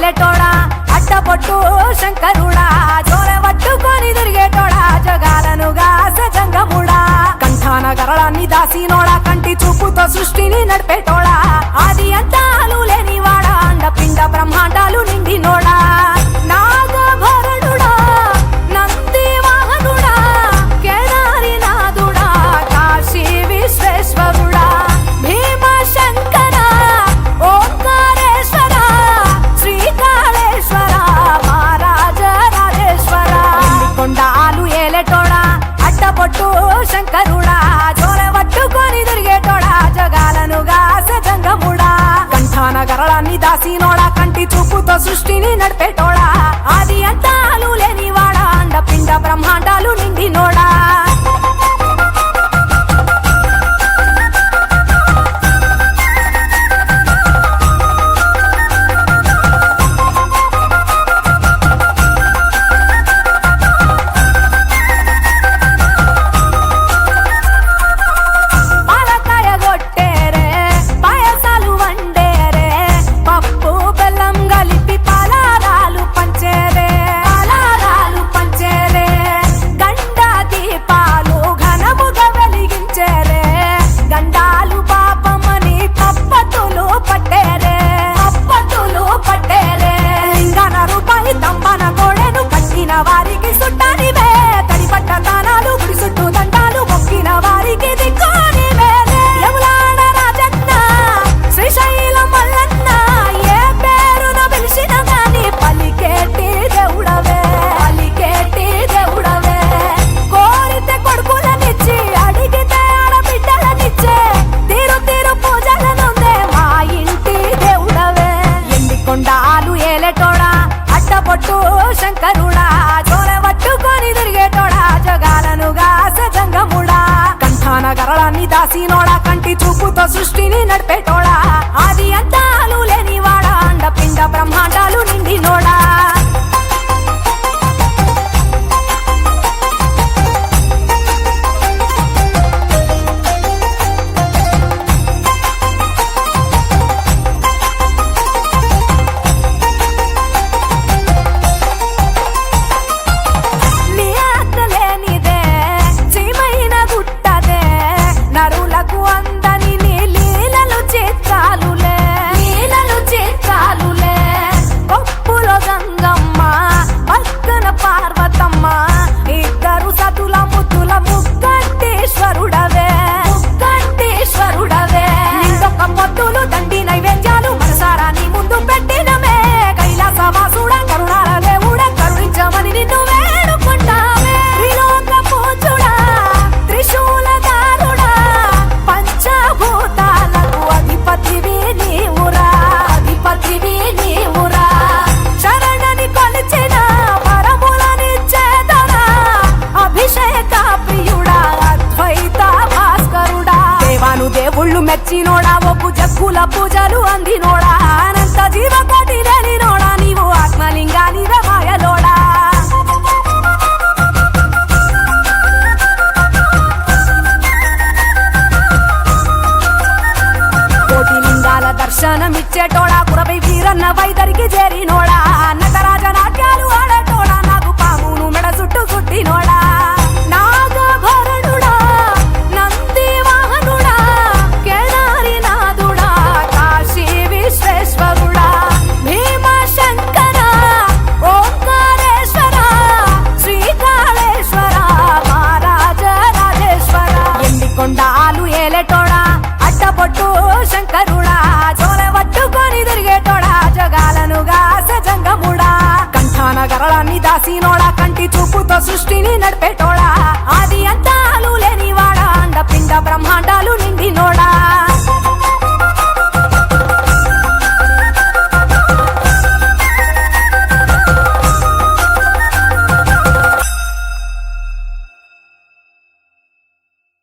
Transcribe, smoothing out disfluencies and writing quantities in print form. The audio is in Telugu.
ఏలేటోడా అట్టపొట్టు శంకరుడా జోరె పట్టుకొని తిరిగేటోడా జగాలను గాసె జంగముడా కంఠాన గరళాన్ని దాసినోడా కంటి చూపుతో సృష్టిని నడిపేటోడా ఆది అంతాలు లేనివాడా అండపిండ బ్రహ్మాండాలు నిండినోడా నాగభరణుడా నంది వాహనుడా కేదారి నాథుడా కాశీ విశ్వేశ్వరుడా భీమ శంకర ఓంకారేశ్వర శ్రీకాళేశ్వర మహారాజ రాజేశ్వర కొండాలు ఏలేటోడా అట్టపొట్టు శంకరుడా జోరె పట్టుకొని తిరిగేటోడా జగాలను గాసె జంగముడా కంఠాన గరళాన్ని దాసినోడా కంటి చూపుతో సృష్టిని నడిపేటోడా ఆది అంతాలు లేనివాడా అండపిండ బ్రహ్మాండాలు నిండినోడా వారికి సుట్టానివే తడిపట్ట దానాలు గుడి చుట్టూ దండాలు మొక్కిన వారికి దిక్కునివే యములాడ రాజన్న శ్రీశైలం మల్లన్న ఏ పేరున పిలిచిన గాని పలికేటి దేవుడవే కోరితే కొడుకులనిచ్చి అడిగితే ఆడబిడ్డలనిచ్చే తీరు తీరు పూజలనుందే మా ఇంటి దేవుడవే ఎండికొండాలు ఏలేటోడా అట్టపొట్టు శంకరుడా జోరె పట్టుకొని తిరిగేటోడా జగాలను గాసె జంగముడా కంఠాన గరళాన్ని దాసినోడా కంటి చూపుతో సృష్టిని నడిపేటోడా ఆది అంతాలు లేనివాడా అండపిండ బ్రహ్మాండాలు నిండినోడా దేవుళ్ళు మెచ్చినోడా ఒప్పు జక్కుల పూజలు అందినోడా అనంత జీవకోటి లేనినోడా నీవు ఆత్మలింగానివే మాయలోడా కోటి లింగాల దర్శనమిచ్చేటోడా కురవై వీరన్న వైదరికి చేరినోడా నటరాజ నాట్యాలు ఆడేటోడా నాకు పామును మెడ చుట్టూ కుట్టినోడా నాగభరణుడా నంది వాహనుడా కేదారి నాథుడా కాశీ విశ్వేశ్వరుడా భీమ శంకర ఓంకారేశ్వర శ్రీకాళేశ్వర మహారాజ రాజేశ్వర ఎండికొండాలు ఏలేటోడా అట్టపొట్టు శంకరుడా జోరె పట్టుకొని తిరిగేటోడా జగాలను గాసె జంగముడా కంఠాన గరళాన్ని దాసినోడా కంటి చూపుతో సృష్టిని నడిపేటోడా ఆది అంతాలు లేనివాడా అండపిండ బ్రహ్మాండాలు